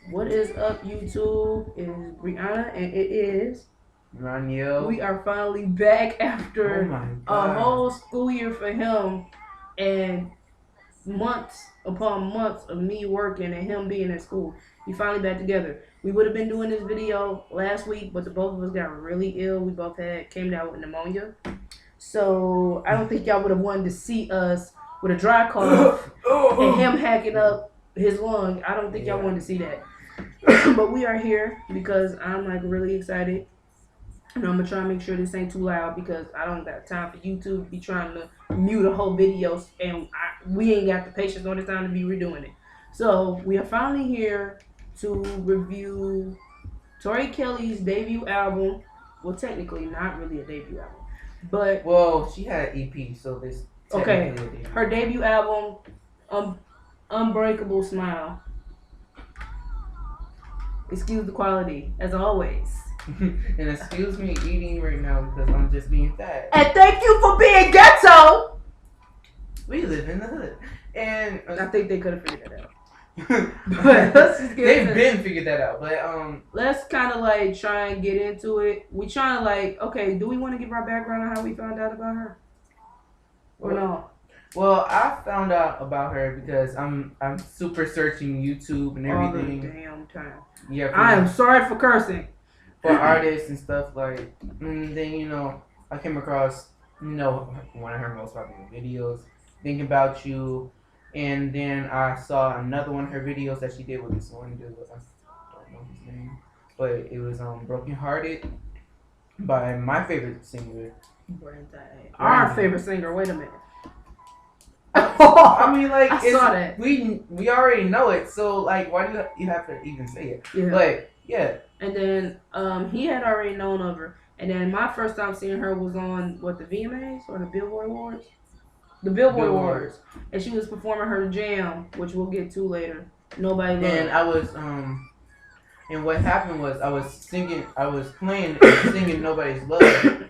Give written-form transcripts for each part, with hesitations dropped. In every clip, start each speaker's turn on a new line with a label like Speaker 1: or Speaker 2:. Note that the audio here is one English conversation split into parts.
Speaker 1: What is up, YouTube? It is Brianna, and it is
Speaker 2: Raniel.
Speaker 1: We are finally back
Speaker 2: Oh
Speaker 1: after
Speaker 2: my
Speaker 1: a
Speaker 2: god.
Speaker 1: whole school year for him and months upon months of me working and him being at school. We finally back together. We would have been doing this video last week, but the both of us got really ill. We both came down with pneumonia. So I don't think y'all would have wanted to see us with a dry cough and him hacking up his lung. I don't think y'all wanted to see that. But we are here because I'm like really excited. And I'm gonna try and make sure this ain't too loud because I don't got time for YouTube to be trying to mute a whole video, and we ain't got the patience or the time to be redoing it. So we are finally here to review Tori Kelly's debut album. Well, technically not really a debut album, but
Speaker 2: she had an EP, so this
Speaker 1: okay, her debut album, Unbreakable Smile. Excuse the quality, as always.
Speaker 2: And excuse me eating right now because I'm just being fat.
Speaker 1: And thank you for being ghetto.
Speaker 2: We live in the hood, and
Speaker 1: I think they could have figured that out.
Speaker 2: But let's just they've been figured that out. But
Speaker 1: let's kind of like try and get into it. We trying to like, okay, do we want to give our background on how we found out about her, or no?
Speaker 2: Well, I found out about her because I'm super searching YouTube and everything.
Speaker 1: All the damn time.
Speaker 2: Yeah.
Speaker 1: I am sorry for cursing.
Speaker 2: For artists and stuff like, and then I came across one of her most popular videos, "Thinking About You," and then I saw another one of her videos that she did with this one dude. I don't know his name, but it was "Broken Hearted" by my favorite singer.
Speaker 1: Our favorite singer. Wait a minute.
Speaker 2: I mean, like,
Speaker 1: I saw that.
Speaker 2: We already know it, so like, why do you have to even say it?
Speaker 1: Yeah.
Speaker 2: But yeah.
Speaker 1: And then he had already known of her. And then my first time seeing her was on the VMAs or the Billboard Awards? The Billboard Awards. And she was performing her jam, which we'll get to later. Nobody loved.
Speaker 2: And I was and what happened was I was playing and singing Nobody's Love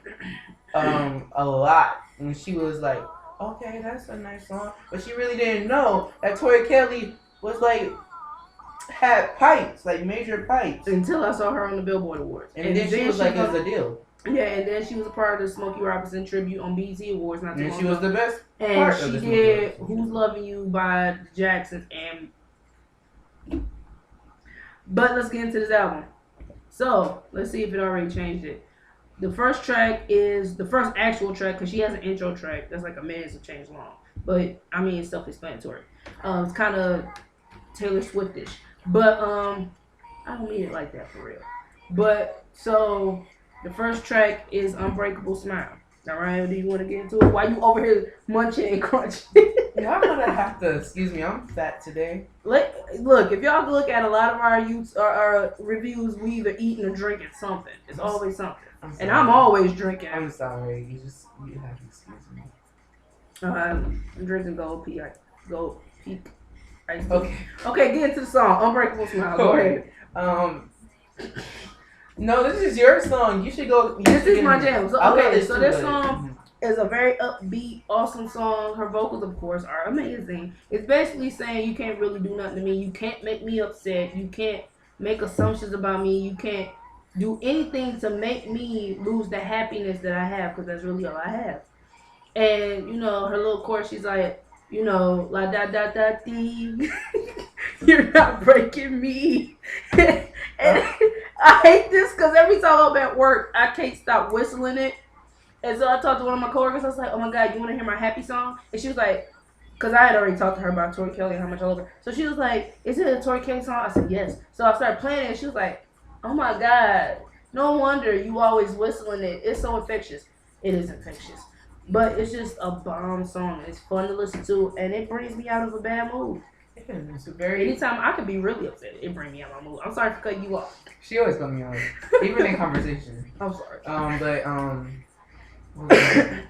Speaker 2: a lot. And she was like, okay, that's a nice song. But she really didn't know that Tori Kelly was like had pipes, like major pipes.
Speaker 1: Until I saw her on the Billboard Awards.
Speaker 2: And then she was like, it was a deal.
Speaker 1: Yeah, and then she was a part of the Smokey Robinson tribute on BET Awards.
Speaker 2: And she was the best
Speaker 1: and
Speaker 2: part
Speaker 1: she
Speaker 2: of the
Speaker 1: did Who's Loving You by the Jacksons. But let's get into this album. So, let's see if it already changed it. The first track is the first actual track because she has an intro track that's like a minute of change long. But, I mean, it's self-explanatory. It's kind of Taylor Swiftish. But I don't mean it like that for real. But so the first track is Unbreakable Smile. Alright, do you want to get into it? Why you over here munching and crunching?
Speaker 2: Y'all gonna have to excuse me, I'm fat today.
Speaker 1: Look, if y'all look at a lot of our reviews, we either eating or drinking something. It's always something. And I'm always drinking.
Speaker 2: I'm sorry. You have to excuse me.
Speaker 1: I'm drinking Gold Peak.
Speaker 2: Okay,
Speaker 1: get into the song. Unbreakable Smile. Go ahead.
Speaker 2: No, this is your song. You should go.
Speaker 1: This is my jam. So, okay, so this
Speaker 2: it.
Speaker 1: song is a very upbeat, awesome song. Her vocals, of course, are amazing. It's basically saying you can't really do nothing to me. You can't make me upset. You can't make assumptions about me. You can't do anything to make me lose the happiness that I have, because that's really all I have. And, her little chorus, she's like, la da da da dee. You're not breaking me. And I hate this because every time I'm at work, I can't stop whistling it. And so I talked to one of my coworkers. I was like, oh my God, you want to hear my happy song? And she was like, because I had already talked to her about Tori Kelly and how much I love her. So she was like, is it a Tori Kelly song? I said, yes. So I started playing it, and she was like, oh my God, no wonder you always whistling it. It's so infectious. It is infectious. But it's just a bomb song. It's fun to listen to, and it brings me out of a bad mood. Anytime I could be really upset, it brings me out of my mood. I'm sorry for cutting you off.
Speaker 2: She always cut me off, even in conversation.
Speaker 1: I'm sorry.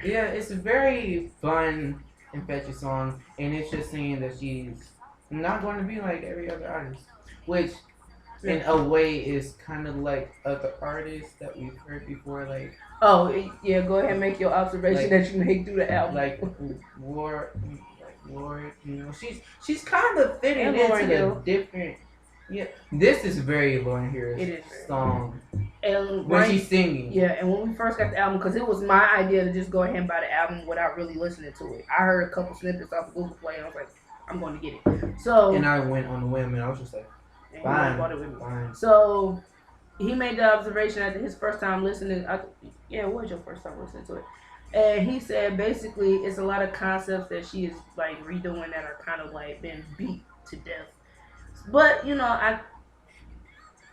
Speaker 2: Yeah, it's a very fun, infectious song, and it's just saying that she's not going to be like every other artist, which in a way is kind of like other artists that we've heard before, like.
Speaker 1: Oh yeah, go ahead and make your observation that you make through the album.
Speaker 2: Like Lord, she's kind of fitting into the different Yeah, this is very Lauren
Speaker 1: It
Speaker 2: Harris
Speaker 1: is.
Speaker 2: song
Speaker 1: And
Speaker 2: when she's singing.
Speaker 1: yeah, and when we first got the album, because it was my idea to just go ahead and buy the album without really listening to it. I heard a couple snippets off of Google Play, and I was like, I'm going to get it. So
Speaker 2: And I went on the whim, and I was just like,
Speaker 1: and he
Speaker 2: fine,
Speaker 1: bought it with me.
Speaker 2: fine.
Speaker 1: So he made the observation after his first time listening. Yeah, it was your first time listening to it. And he said basically it's a lot of concepts that she is like redoing that are kind of like been beat to death. But you know,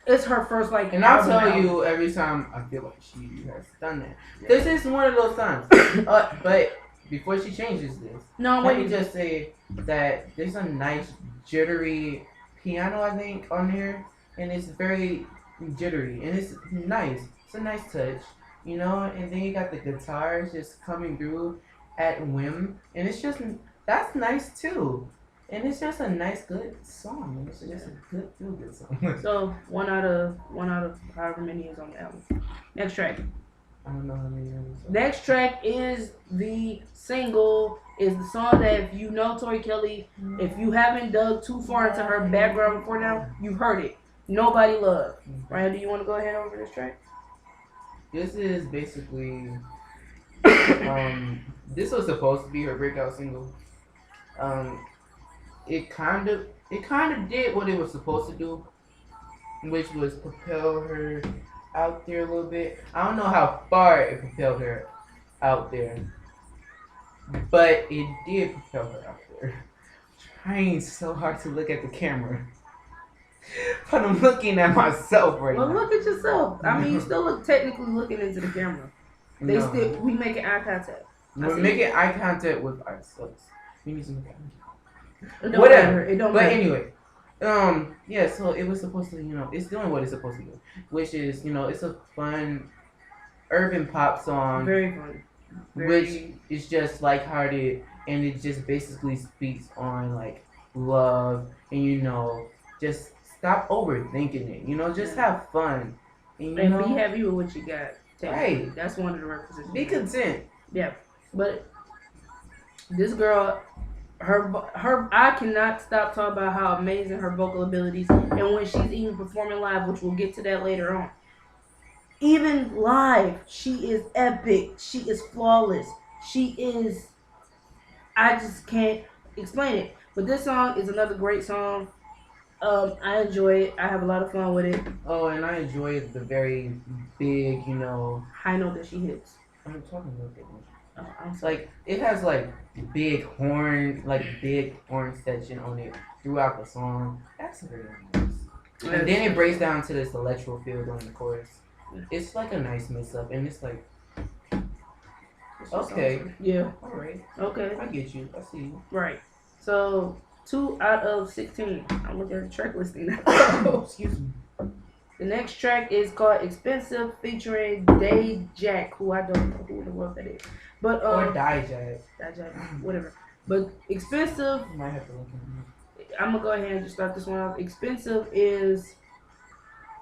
Speaker 1: it's her first like.
Speaker 2: And I'll tell you every time I feel like she has done that. Yeah. This is one of those times. But before she changes this, let me just say that there's a nice jittery piano I think on here, and it's very jittery and it's nice. It's a nice touch, you know. And then you got the guitars just coming through at whim, and it's just that's nice too. And it's just a nice, good song. It's just a good, feel good song.
Speaker 1: So one out of however many is on the album. Next track.
Speaker 2: I don't know how many.
Speaker 1: Next track is the single. Is the song that if you know Tori Kelly, if you haven't dug too far into her background before now, you've heard it. Nobody Love. Ryan, do you want to go ahead over this track?
Speaker 2: This is basically. This was supposed to be her breakout single. It kind of did what it was supposed to do, which was propel her out there a little bit. I don't know how far it propelled her out there, but it did propel her out there. Trying so hard to look at the camera, but I'm looking at myself right now.
Speaker 1: Well, look at yourself. I mean, you still look technically looking into the camera. We making eye contact.
Speaker 2: We're making eye contact with ourselves. We need some.
Speaker 1: Whatever. It don't matter.
Speaker 2: Anyway, yeah. So it was supposed to, it's doing what it's supposed to do, which is, it's a fun urban pop song,
Speaker 1: very fun,
Speaker 2: which is just lighthearted, and it just basically speaks on like love, and just stop overthinking it. Just have fun, and
Speaker 1: be happy with what you got.
Speaker 2: Right.
Speaker 1: That's one of the requisites.
Speaker 2: Be content.
Speaker 1: Yeah, but this girl. Her I cannot stop talking about how amazing her vocal abilities, and when she's even performing live, which we'll get to that later on. Even live, she is epic. She is flawless. She is. I just can't explain it. But this song is another great song. I enjoy it. I have a lot of fun with it.
Speaker 2: Oh, and I enjoy the very big,
Speaker 1: high note that she hits.
Speaker 2: I'm talking about that one.
Speaker 1: It's
Speaker 2: like it has like big horn section on it throughout the song. That's very nice. And then it breaks down to this electro field on the chorus. It's like a nice mix up, and it's like, okay,
Speaker 1: yeah,
Speaker 2: all right,
Speaker 1: okay,
Speaker 2: I get you, I see you.
Speaker 1: Right. So 2 out of 16. I'm looking at the track listing now.
Speaker 2: Excuse me.
Speaker 1: The next track is called "Expensive" featuring Day Jack, who I don't know who in the world that is. But
Speaker 2: or Die
Speaker 1: Jack, whatever. But "Expensive,"
Speaker 2: you might have to look at it.
Speaker 1: I'm gonna go ahead and just start this one off. "Expensive" is.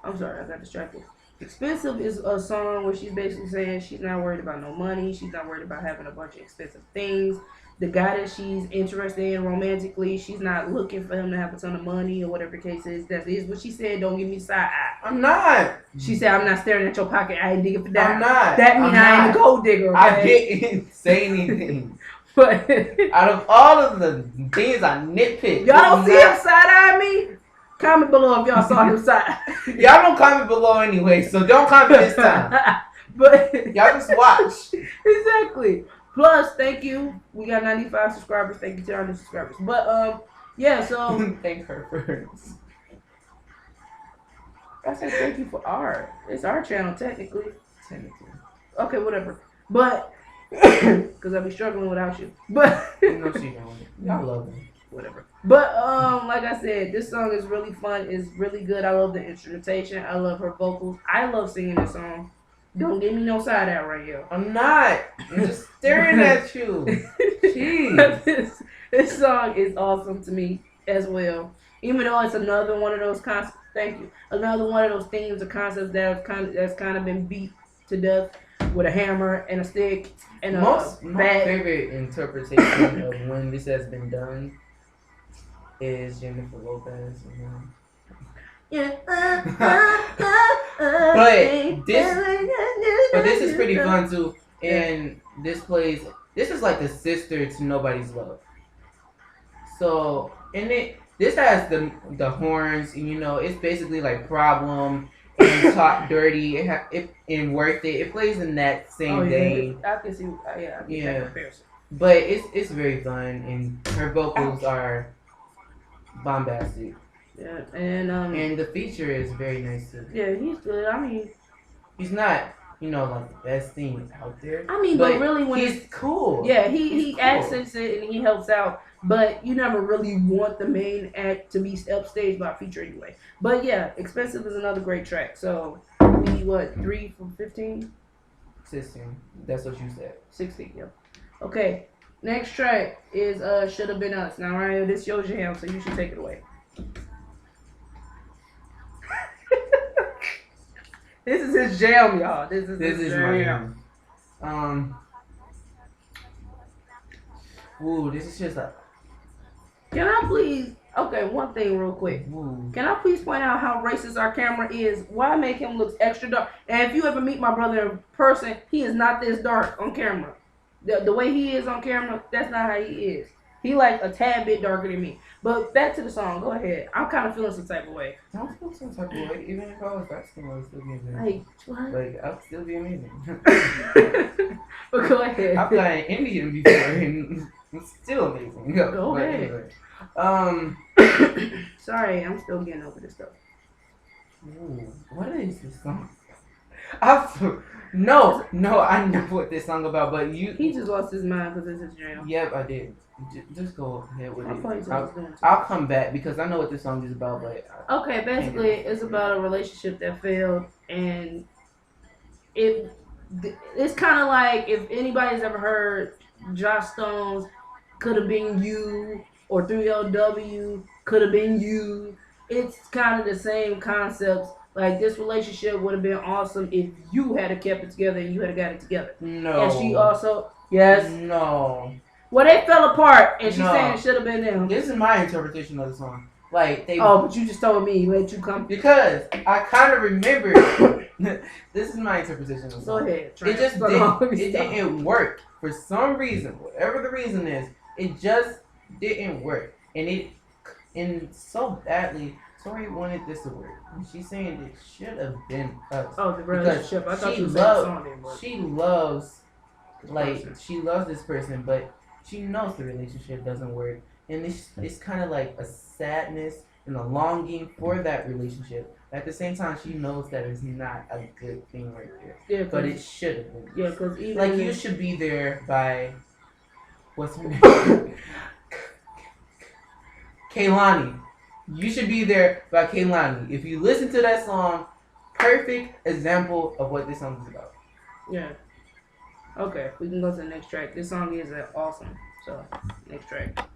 Speaker 1: I'm sorry, I got distracted. "Expensive" is a song where she's basically saying she's not worried about no money. She's not worried about having a bunch of expensive things. The guy that she's interested in romantically, she's not looking for him to have a ton of money or whatever the case is. That is what she said. Don't give me side eye.
Speaker 2: I'm not.
Speaker 1: She said, I'm not staring at your pocket. I ain't digging for that.
Speaker 2: I'm not.
Speaker 1: That means I ain't a gold digger. Okay?
Speaker 2: I didn't say anything.
Speaker 1: But
Speaker 2: out of all of the things I nitpicked.
Speaker 1: Y'all don't see him side-eye me? Comment below if y'all saw him side.
Speaker 2: Y'all don't comment below anyway, so don't comment this time.
Speaker 1: But
Speaker 2: y'all just watch.
Speaker 1: Exactly. Plus, thank you. We got 95 subscribers. Thank you to our new subscribers. But yeah. So
Speaker 2: thank her first.
Speaker 1: I said thank you for our. It's our channel technically. Okay, whatever. But because I'll be struggling without you. But
Speaker 2: no, she don't. Y'all love them.
Speaker 1: Whatever. But like I said, this song is really fun. It's really good. I love the instrumentation. I love her vocals. I love singing this song. Don't give me no side eye right here.
Speaker 2: I'm not. I'm just staring at you. Jeez.
Speaker 1: This song is awesome to me as well. Even though it's another one of those concepts. Thank you. Another one of those themes or concepts that's kind of been beat to death with a hammer and a stick and
Speaker 2: my favorite interpretation of when this has been done is Jennifer Lopez.
Speaker 1: Yeah.
Speaker 2: but this is pretty fun too. And this is like the sister to Nobody's Love. So in it, this has the horns, and it's basically like Problem and Talk Dirty. It and Worth It. It plays in that same vein.
Speaker 1: I can see. Yeah, I get that comparison.
Speaker 2: But it's very fun, and her vocals are bombastic.
Speaker 1: Yeah,
Speaker 2: and the feature is very nice too.
Speaker 1: Yeah, he's good. I mean,
Speaker 2: he's not like the best thing out there.
Speaker 1: I mean, but really when
Speaker 2: he's cool.
Speaker 1: Yeah, he accents it and he helps out. But you never really want the main act to be upstaged by a feature anyway. But yeah, Expensive is another great track. So we 3 from 15?
Speaker 2: 16. That's what you said.
Speaker 1: 16. Yep. Okay. Next track is Should Have Been Us. Now Ryan, this your jam, so you should take it away. This is his jam, y'all. This is his jam.
Speaker 2: Ooh, this is just a.
Speaker 1: Can I please? Okay, one thing real quick.
Speaker 2: Ooh.
Speaker 1: Can I please point out how racist our camera is? Why make him look extra dark? And if you ever meet my brother in person, he is not this dark on camera. The way he is on camera, that's not how he is. He like a tad bit darker than me. But back to the song. Go ahead. I'm kind of feeling some type of way.
Speaker 2: Don't feel some type of way. Even if I was dark skin, I would still be amazing.
Speaker 1: Like, what?
Speaker 2: Like, I would still be amazing.
Speaker 1: But go ahead.
Speaker 2: I played Indian before and it's still amazing.
Speaker 1: Go ahead.
Speaker 2: Anyway.
Speaker 1: Sorry, I'm still getting over this stuff.
Speaker 2: Ooh, what is this song? No, I know what this song about, but
Speaker 1: he just lost his mind because it's his jam.
Speaker 2: Yep, I did. Just go ahead with
Speaker 1: it.
Speaker 2: I'll come back because I know what this song is about, but
Speaker 1: okay, basically it's about a relationship that failed, and it's kind of like if anybody's ever heard Josh Stone's "Could Have Been You" or 3LW "Could Have Been You." It's kind of the same concepts. Like, this relationship would have been awesome if you had kept it together and you had got it together.
Speaker 2: No.
Speaker 1: And she also, yes.
Speaker 2: No.
Speaker 1: Well, they fell apart, and she's saying it should have been them.
Speaker 2: This is my interpretation of the song. Like,
Speaker 1: but you just told me, let you come.
Speaker 2: Because I kind of remember. This is my interpretation of the song.
Speaker 1: Go ahead.
Speaker 2: It didn't work for some reason. Whatever the reason is, it just didn't work, and so badly. Tori wanted this to work. And she's saying it should have been us.
Speaker 1: Oh, the relationship. I thought you said
Speaker 2: she loves, she loves this person, but she knows the relationship doesn't work. And it's kind of like a sadness and a longing for that relationship. At the same time, she knows that it's not a good thing right there. Yeah, but it should have been.
Speaker 1: Yeah, because even
Speaker 2: you should be there by, what's her name? Kaylani. You should be there by Kaylani. If you listen to that song, perfect example of what this song is about.
Speaker 1: Yeah. Okay, we can go to the next track. This song is awesome. So, next track.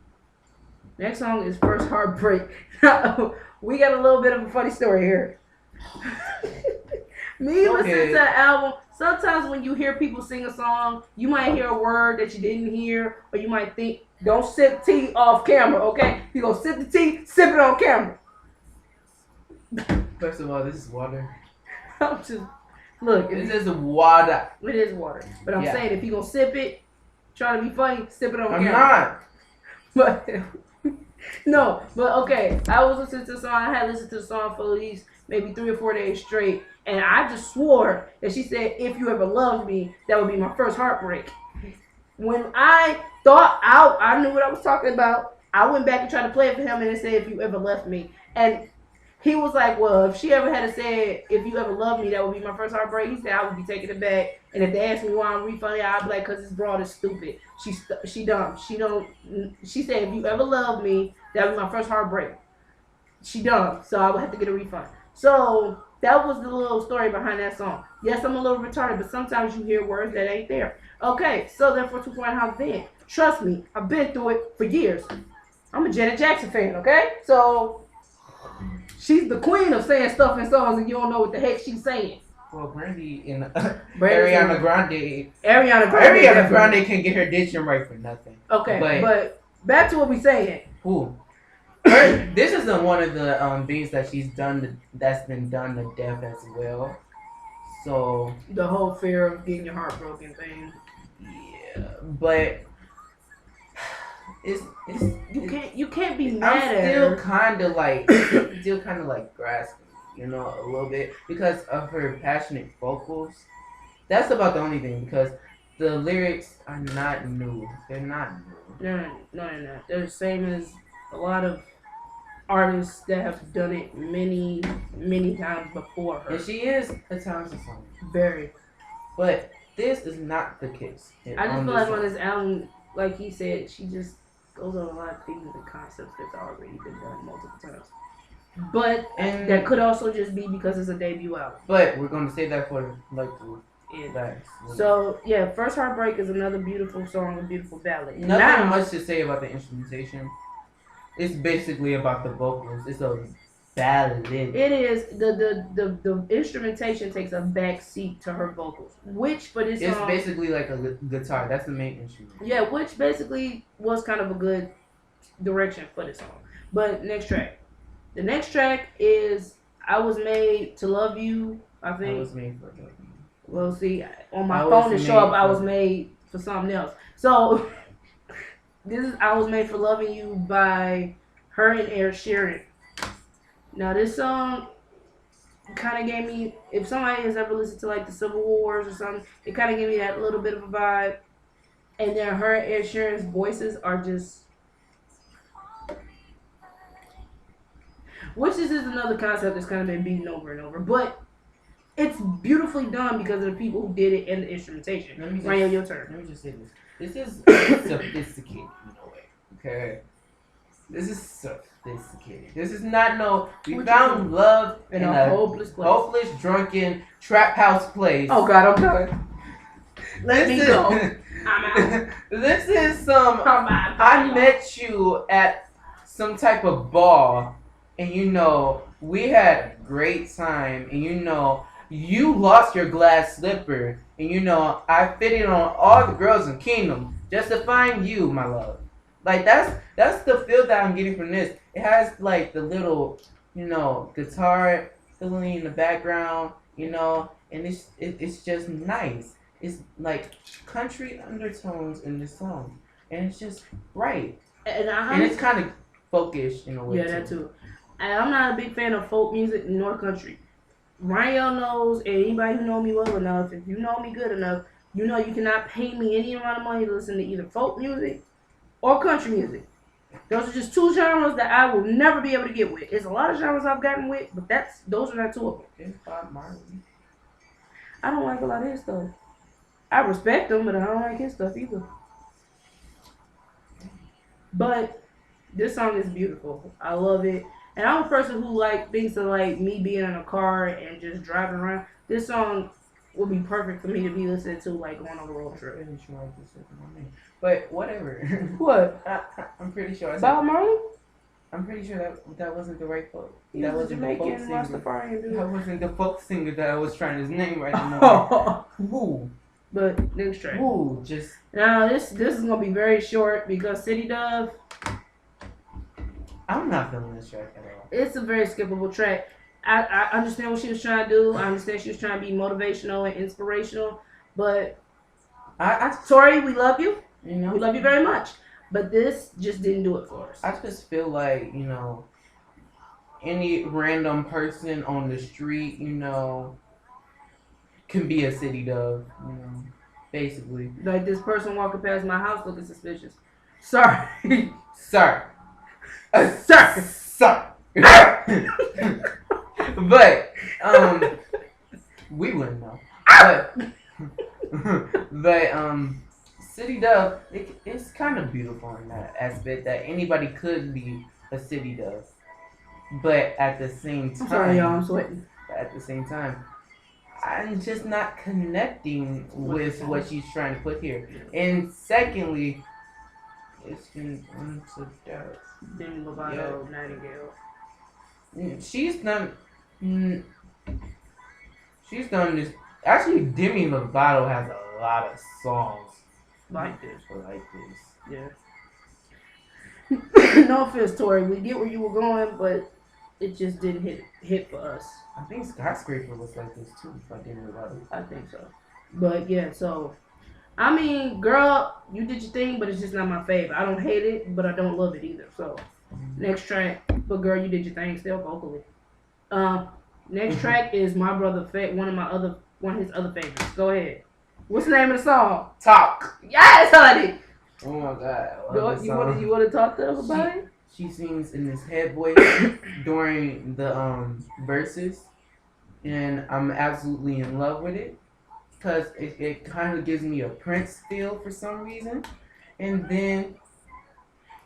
Speaker 1: Next song is First Heartbreak. We got a little bit of a funny story here. Me listening to the album, sometimes when you hear people sing a song, you might hear a word that you didn't hear, or you might think, don't sip tea off camera, okay? You gonna sip the tea, sip it on camera.
Speaker 2: First of all, this is water.
Speaker 1: I'm just, look.
Speaker 2: This is water.
Speaker 1: It is water. But I'm saying, if you gonna sip it, try to be funny, sip it on camera.
Speaker 2: I'm not.
Speaker 1: But, no, but okay. I was listening to the song, I had listened to the song for at least maybe 3 or 4 days straight. And I just swore that she said, if you ever loved me, that would be my first heartbreak. When I thought I knew what I was talking about, I went back and tried to play it for him, and it said, if you ever left me. And he was like, well, if she ever had said, if you ever loved me, that would be my first heartbreak. He said, I would be taking it back. And if they ask me why I'm refunding, I'd be like, because this broad is stupid. She dumb. She said, if you ever loved me, that would be my first heartbreak. She dumb. So I would have to get a refund. So that was the little story behind that song. Yes, I'm a little retarded, but sometimes you hear words that ain't there. Okay, so therefore 2.5 then. Trust me, I've been through it for years. I'm a Janet Jackson fan, okay? So she's the queen of saying stuff in songs and you don't know what the heck she's saying.
Speaker 2: Well, Brandy and Ariana Grande.
Speaker 1: Ariana
Speaker 2: Grande can get her diction right for nothing.
Speaker 1: Okay, but back to what we saying.
Speaker 2: Who? This is one of the things that she's done that's been done to death as well. So
Speaker 1: The whole fear of getting your heart broken thing.
Speaker 2: yeah, but it's
Speaker 1: You can't be
Speaker 2: I'm
Speaker 1: mad at her.
Speaker 2: still kind of like grasping, a little bit because of her passionate vocals. That's about the only thing because the lyrics are not new. They're not new.
Speaker 1: They're not. They're the same as a lot of artists that have done it many, many times before her.
Speaker 2: And she is a talented song.
Speaker 1: Very.
Speaker 2: But this is not the case.
Speaker 1: I just feel like on this album, like he said, she just goes on a lot of themes and concepts that's already been done multiple times. But that could also just be because it's a debut album.
Speaker 2: But we're going to say that for like the facts.
Speaker 1: So yeah, First Heartbreak is another beautiful song, a beautiful ballad.
Speaker 2: Nothing much to say about the instrumentation. It's basically about the vocals. It's a ballad.
Speaker 1: It is the instrumentation takes a back seat to her vocals, which for this
Speaker 2: it's
Speaker 1: song,
Speaker 2: basically like a guitar. That's the main instrument.
Speaker 1: Yeah, which basically was kind of a good direction for this song. But next track, the next track is "I Was Made to Love You." I think.
Speaker 2: I was made for love you.
Speaker 1: Well, see, on my phone to show up, I was made for something else. So this is "I Was Made for Loving You" by her and Ed Sheeran. Now this song kind of gave me, if somebody has ever listened to like the Civil Wars or something, it kind of gave me that little bit of a vibe. And then her and Ed Sheeran's voices are just, which is just another concept that's kind of been beaten over and over, but it's beautifully done because of the people who did it and the instrumentation. Ryan, your turn.
Speaker 2: Let me just say this. This is sophisticated in a way. Okay. This is sophisticated. This is not we found love in a hopeless, drunken trap house place.
Speaker 1: Oh God, I'm done. Let me go. I'm out.
Speaker 2: This is I met you at some type of bar, and we had a great time, and you lost your glass slipper, and I fitted on all the girls in Kingdom just to find you, my love. Like that's the feel that I'm getting from this. It has like the little, guitar filling in the background, and it's just nice. It's like country undertones in this song, and it's just right. And it's kind of folkish in a way.
Speaker 1: Yeah, that too. And I'm not a big fan of folk music nor country. Ryan knows, and anybody who know me well enough, if you know me good enough, you cannot pay me any amount of money to listen to either folk music or country music. Those are just two genres that I will never be able to get with. There's a lot of genres I've gotten with, but those are not two of them. I don't like a lot of his stuff. I respect him, but I don't like his stuff either. But this song is beautiful. I love it. And I'm a person who thinks of me being in a car and just driving around. This song would be perfect for me to be listening to going on a road trip.
Speaker 2: But whatever.
Speaker 1: What?
Speaker 2: I'm pretty sure.
Speaker 1: Bob Marley?
Speaker 2: I'm pretty sure that wasn't the right folk.
Speaker 1: That wasn't the folk singer.
Speaker 2: That wasn't the folk singer that I was trying to name right now. Woo.
Speaker 1: But next track.
Speaker 2: Woo. Just
Speaker 1: now this is gonna be very short because City Dove.
Speaker 2: I'm not feeling this track at all.
Speaker 1: It's a very skippable track. I understand what she was trying to do. I understand she was trying to be motivational and inspirational. But Tori, we love you. We love you very much. But this just didn't do it for us.
Speaker 2: I just feel like, any random person on the street, can be a City Dove, basically.
Speaker 1: Like this person walking past my house looking suspicious. Sorry.
Speaker 2: Sir.
Speaker 1: Sir.
Speaker 2: Sir. But, we wouldn't know. But City Dove, it's kind of beautiful in that aspect that anybody could be a City Dove. But at the same time,
Speaker 1: I'm sorry, y'all, I'm sweating.
Speaker 2: At the same time, I'm just not connecting with what she's trying to put here. And secondly, it's been unto death.
Speaker 1: Demi Lovato, Nightingale.
Speaker 2: She's done this. Actually, Demi Lovato has a lot of songs
Speaker 1: like this.
Speaker 2: Yeah.
Speaker 1: No offense, Tori. We get where you were going, but it just didn't hit for us.
Speaker 2: I think Skyscraper was like this too. If I didn't realize it.
Speaker 1: I think so. But yeah, so I mean, girl, you did your thing, but it's just not my favorite. I don't hate it, but I don't love it either. So next track, but girl, you did your thing still vocally. Um, Next track is my brother one of his other favorites. Go ahead. What's the name of the song?
Speaker 2: Talk.
Speaker 1: Yes, honey.
Speaker 2: Oh my god.
Speaker 1: You want to talk to us about it?
Speaker 2: She sings in this head voice during the verses, and I'm absolutely in love with it because it kind of gives me a Prince feel for some reason, and then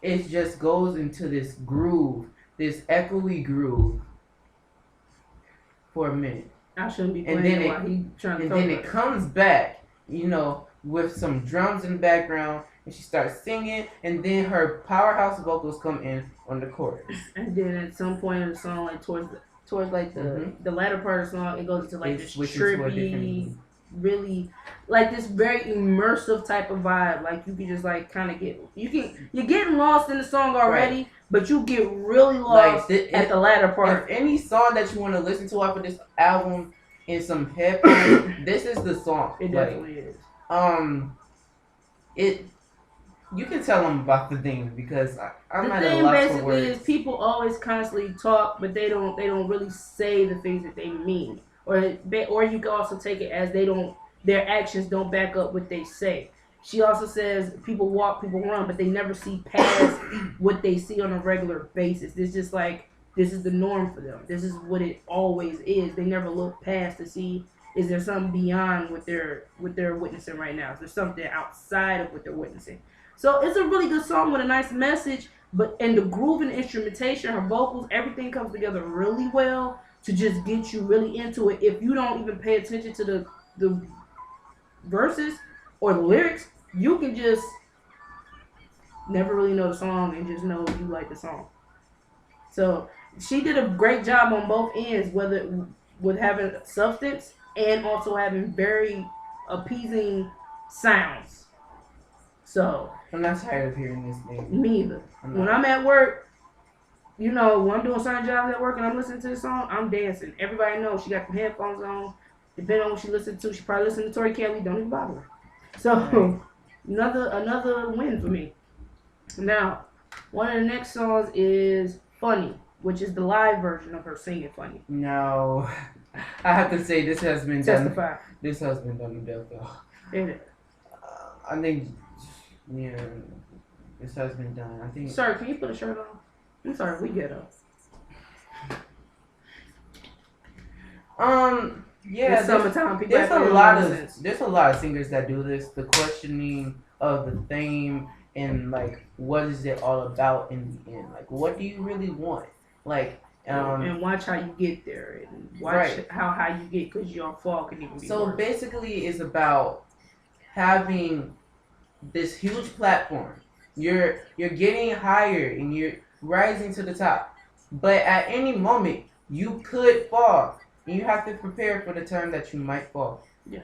Speaker 2: it just goes into this groove, this echoey groove for a minute.
Speaker 1: I shouldn't be playing it while he trying to.
Speaker 2: And then it comes back, with some drums in the background, and she starts singing, and then her powerhouse vocals come in on the chorus.
Speaker 1: And then at some point in the song, like towards like the latter part of the song, it goes into like this trippy, really like this very immersive type of vibe. Like you can just like kind of you're getting lost in the song already, right. But you get really lost at the latter part.
Speaker 2: If any song that you want to listen to off of this album in some headphones, this is the song.
Speaker 1: It definitely is.
Speaker 2: You can tell them about the thing because I'm
Speaker 1: the
Speaker 2: at a loss for words. The thing
Speaker 1: basically is people always constantly talk, but they don't really say the things that they mean, or you can also take it as their actions don't back up what they say. She also says people walk, people run, but they never see past what they see on a regular basis. This is the norm for them. This is what it always is. They never look past to see, is there something beyond what they're witnessing right now? Is there something outside of what they're witnessing? So it's a really good song with a nice message, and the groove and the instrumentation, her vocals, everything comes together really well to just get you really into it. If you don't even pay attention to the verses or the lyrics, you can just never really know the song and just know you like the song. So she did a great job on both ends, whether with having substance and also having very appeasing sounds. So
Speaker 2: I'm not tired of hearing this thing.
Speaker 1: Me either. When I'm at work, when I'm doing certain jobs at work and I'm listening to this song, I'm dancing. Everybody knows she got the headphones on. Depending on what she listens to, she probably listens to Tori Kelly. Don't even bother her. So another win for me. Now, one of the next songs is Funny, which is the live version of her singing Funny.
Speaker 2: No. I have to say this has been
Speaker 1: Testify.
Speaker 2: done. This has been done to death though. I think this has been done. I think.
Speaker 1: Sir, can you put a shirt on? I'm sorry, we get up.
Speaker 2: Yeah,
Speaker 1: it's summertime.
Speaker 2: There's a lot of singers that do this. The questioning of the theme and like what is it all about in the end? Like what do you really want? Like
Speaker 1: and watch how you get there and watch how high you get because your fall can even be worse.
Speaker 2: Basically, it's about having this huge platform. You're getting higher and you're rising to the top, but at any moment you could fall. And you have to prepare for the time that you might fall.
Speaker 1: Yeah.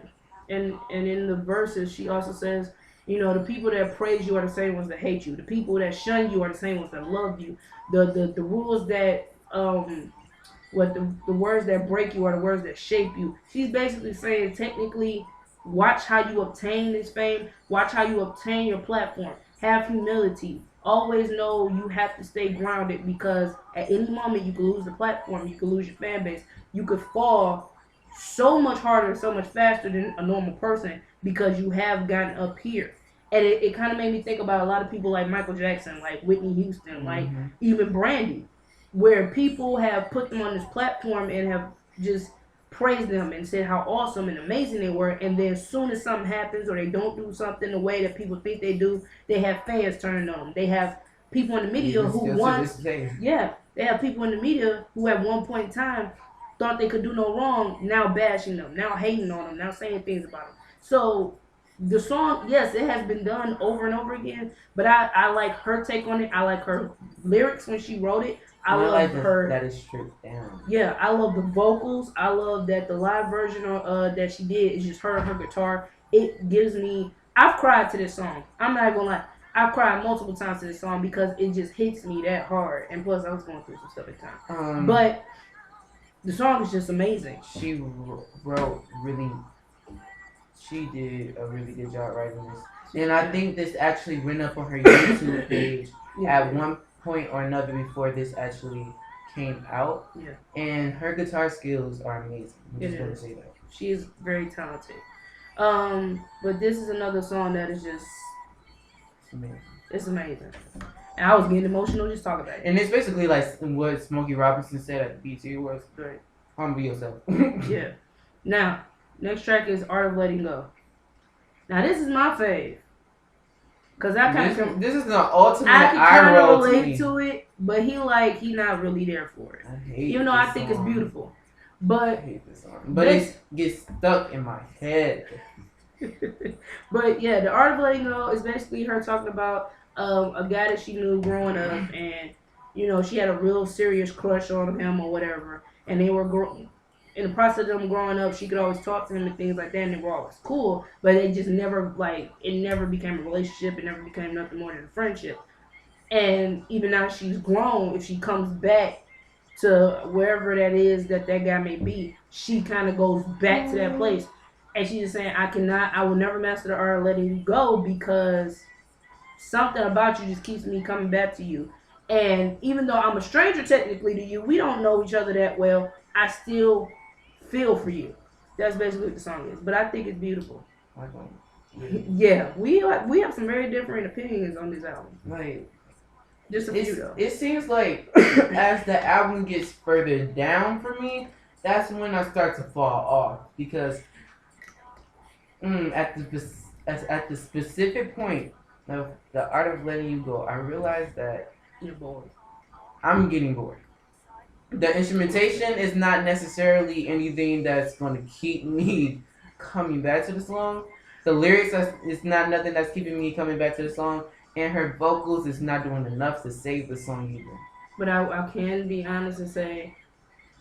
Speaker 1: And in the verses, she also says, the people that praise you are the same ones that hate you. The people that shun you are the same ones that love you. The rules that, the words that break you are the words that shape you. She's basically saying, technically, watch how you obtain this fame. Watch how you obtain your platform. Have humility. Always know you have to stay grounded because at any moment you can lose the platform. You can lose your fan base. You could fall so much harder, so much faster than a normal person because you have gotten up here. And it kind of made me think about a lot of people like Michael Jackson, like Whitney Houston, like even Brandy, where people have put them on this platform and have just praised them and said how awesome and amazing they were. And then as soon as something happens or they don't do something the way that people think they do, they have fans turning on them. They have people in the media they have people in the media who at one point in time thought they could do no wrong, now bashing them, now hating on them, now saying things about them. So the song, yes, it has been done over and over again, but I like her take on it. I like her lyrics when she wrote it. I love her.
Speaker 2: That is stripped down.
Speaker 1: Yeah, I love the vocals. I love that the live version that she did is just her and her guitar. It gives me. I've cried to this song. I'm not gonna lie. I cried multiple times to this song because it just hits me that hard. And plus, I was going through some stuff at the time.
Speaker 2: Um,
Speaker 1: But the song is just amazing.
Speaker 2: she wrote really. She did a really good job writing this, and I think this actually went up on her YouTube page at one point or another before this actually came out.
Speaker 1: Yeah.
Speaker 2: And her guitar skills are amazing. I'm just gonna say that.
Speaker 1: She is very talented. But this is another song that is just it's amazing. And I was getting emotional just talking about it.
Speaker 2: And it's basically like what Smokey Robinson said at the BT Awards.
Speaker 1: Right.
Speaker 2: Humble yourself.
Speaker 1: Yeah. Now, next track is Art of Letting Go. Now this is my fave. Cause I kind of
Speaker 2: this is the ultimate
Speaker 1: I can kind of relate
Speaker 2: to,
Speaker 1: to it, but he not really there for it.
Speaker 2: I hate
Speaker 1: even though I think it's beautiful. But
Speaker 2: I hate this song. But it gets stuck in my head.
Speaker 1: But yeah, the Art of Letting Go is basically her talking about a guy that she knew growing up, and she had a real serious crush on him or whatever, and they were in the process of them growing up. She could always talk to him and things like that, and they were always cool, but it just never it never became a relationship. It never became nothing more than a friendship. And even now she's grown, if she comes back to wherever that is that guy may be, she kind of goes back to that place. And she's just saying, I will never master the art of letting you go because something about you just keeps me coming back to you. And even though I'm a stranger technically to you, we don't know each other that well, I still feel for you. That's basically what the song is. But I think it's beautiful. Yeah, we have some very different opinions on this album.
Speaker 2: Like,
Speaker 1: just a few though.
Speaker 2: It seems like as the album gets further down for me, that's when I start to fall off because at the specific point of the Art of Letting You Go, I realized that
Speaker 1: you're bored.
Speaker 2: I'm getting bored. The instrumentation is not necessarily anything that's going to keep me coming back to the song. The lyrics is not nothing that's keeping me coming back to the song, and her vocals is not doing enough to save the song either.
Speaker 1: But I can be honest and say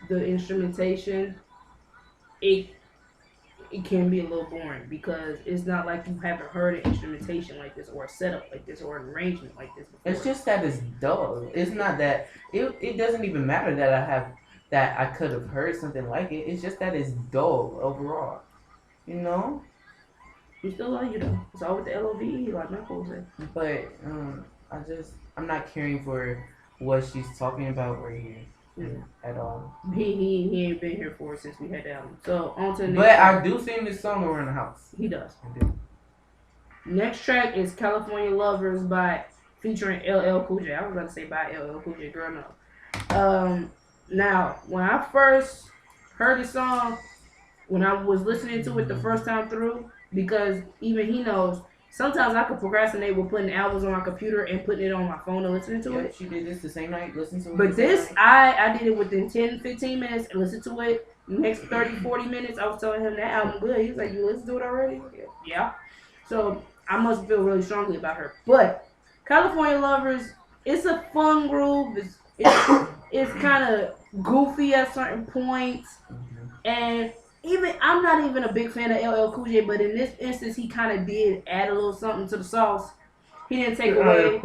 Speaker 1: the instrumentation, it can be a little boring because it's not like you haven't heard an instrumentation like this or a setup like this or an arrangement like this before.
Speaker 2: It's just that it's dull. It's not that it doesn't even matter that I could have heard something like it. It's just that it's dull overall.
Speaker 1: We still love you though. It's all with the LOVE, like Michael said.
Speaker 2: But I'm not caring for what she's talking about right here. At all.
Speaker 1: He ain't been here for it since we had the album. So on to the next
Speaker 2: But
Speaker 1: track.
Speaker 2: I do sing this song around the house.
Speaker 1: He does.
Speaker 2: I do.
Speaker 1: Next track is California Lovers by featuring LL Cool J. I was about to say by LL Cool J, girl, no. Now when I first heard the song, when I was listening to it the first time through, because even he knows sometimes I could procrastinate with putting albums on my computer and putting it on my phone and listening to it.
Speaker 2: She did this the same night, listened to it.
Speaker 1: But this, I did it within 10, 15 minutes and listened to it. Next 30, 40 minutes, I was telling him that album good. He's like, you listened to it already? Yeah. So I must feel really strongly about her. But California Lovers, it's a fun groove. It's kind of goofy at certain points. And I'm not even a big fan of LL Cool J, but in this instance, he kind of did add a little something to the sauce. He didn't take away.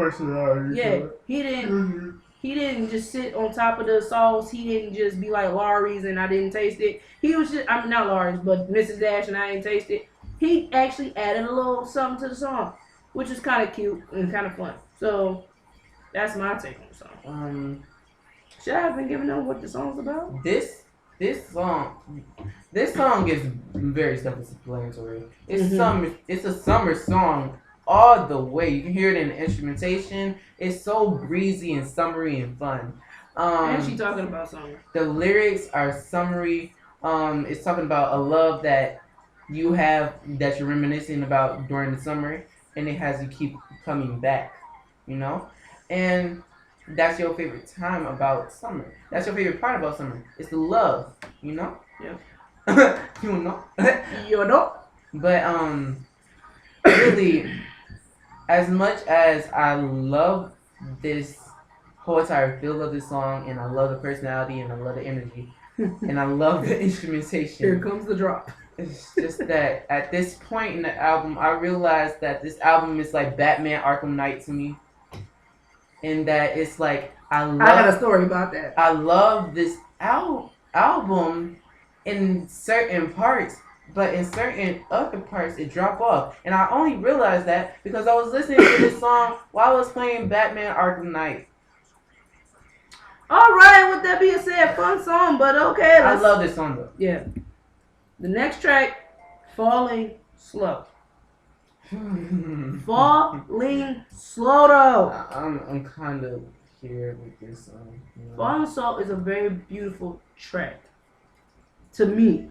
Speaker 1: Yeah, he didn't. He didn't just sit on top of the sauce. He didn't just be like Laurie's and I didn't taste it. He was just, not Laurie's, but Mrs. Dash and I didn't taste it. He actually added a little something to the song, which is kind of cute and kind of fun. So that's my take on the song. Should I have been giving them what the song's about?
Speaker 2: This song is very self-explanatory. It's a summer song all the way. You can hear it in the instrumentation. It's so breezy and summery and fun.
Speaker 1: And she talking about summer.
Speaker 2: The lyrics are summery. It's talking about a love that you have that you're reminiscing about during the summer, and it has you keep coming back. And that's your favorite time about summer. That's your favorite part about summer. It's the love,
Speaker 1: Yeah.
Speaker 2: You know.
Speaker 1: But
Speaker 2: really, as much as I love this whole entire feel of this song, and I love the personality, and I love the energy, and I love the instrumentation.
Speaker 1: Here comes the drop.
Speaker 2: It's just that at this point in the album, I realized that this album is like Batman Arkham Knight to me, and that it's like
Speaker 1: I got a story about that.
Speaker 2: I love this album in certain parts, but in certain other parts it drop off, and I only realized that because I was listening to this song while I was playing Batman Arkham Knight.
Speaker 1: All right, with that being said, fun song, but okay.
Speaker 2: I love this song though.
Speaker 1: Yeah. The next track, Falling Slow. Falling Slow though.
Speaker 2: I'm kind of here with this song. You know?
Speaker 1: Falling Slow is a very beautiful track. To me.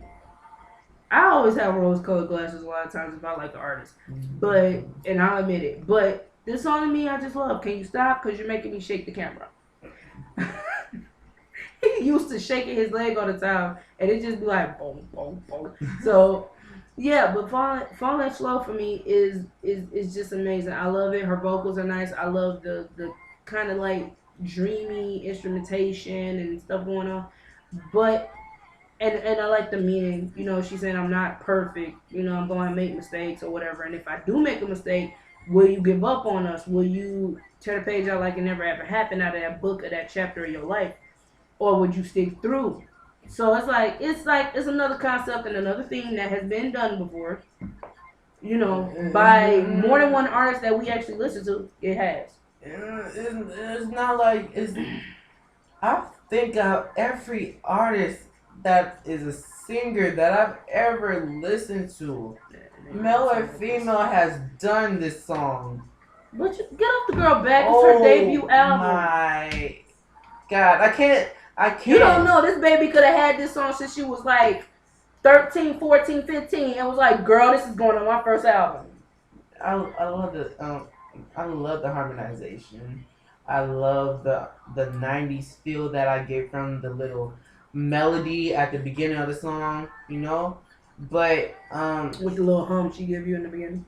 Speaker 1: I always have rose-colored glasses a lot of times if I like the artist. But, and I'll admit it. But this song to me, I just love. Can you stop? Because you're making me shake the camera. He used to shaking his leg all the time, and it just be like boom, boom, boom. So, yeah, but falling slow for me is just amazing. I love it. Her vocals are nice. I love the kind of like dreamy instrumentation and stuff going on. But and I like the meaning. You know, she's saying I'm not perfect. You know, I'm going to make mistakes or whatever. And if I do make a mistake, will you give up on us? Will you tear the page out like it never ever happened out of that book or that chapter of your life? Or would you stick through? So it's another concept and another thing that has been done before. You know, by more than one artist that we actually listen to. It has.
Speaker 2: It's not like it's. I think of every artist that is a singer that I've ever listened to, male or female, has done this song.
Speaker 1: But get off the girl back. It's her debut album.
Speaker 2: My God, I can't.
Speaker 1: You don't know. This baby could have had this song since she was like 13, 14, 15. It was like, girl, this is going on my first album.
Speaker 2: I love the harmonization. I love the 90s feel that I get from the little melody at the beginning of the song, you know? But
Speaker 1: with the little hum she gave you in the beginning.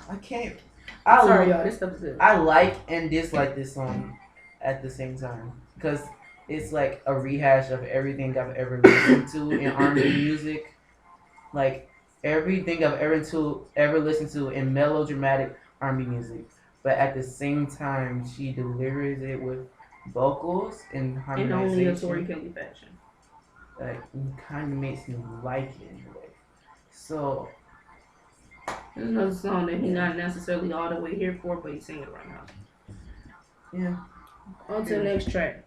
Speaker 2: I can't.
Speaker 1: Sorry, y'all. This stuff's good.
Speaker 2: I like and dislike this song at the same time because it's like a rehash of everything I've ever listened to in R&B music, like everything I've ever listened to in melodramatic R&B music. But at the same time, she delivers it with vocals and harmonization.
Speaker 1: In only a Tori Kelly fashion.
Speaker 2: Like, it kind of makes me like it in a way. So,
Speaker 1: there's another song that he's not necessarily all the way here for, but he's singing it right now.
Speaker 2: Yeah.
Speaker 1: On to the next track.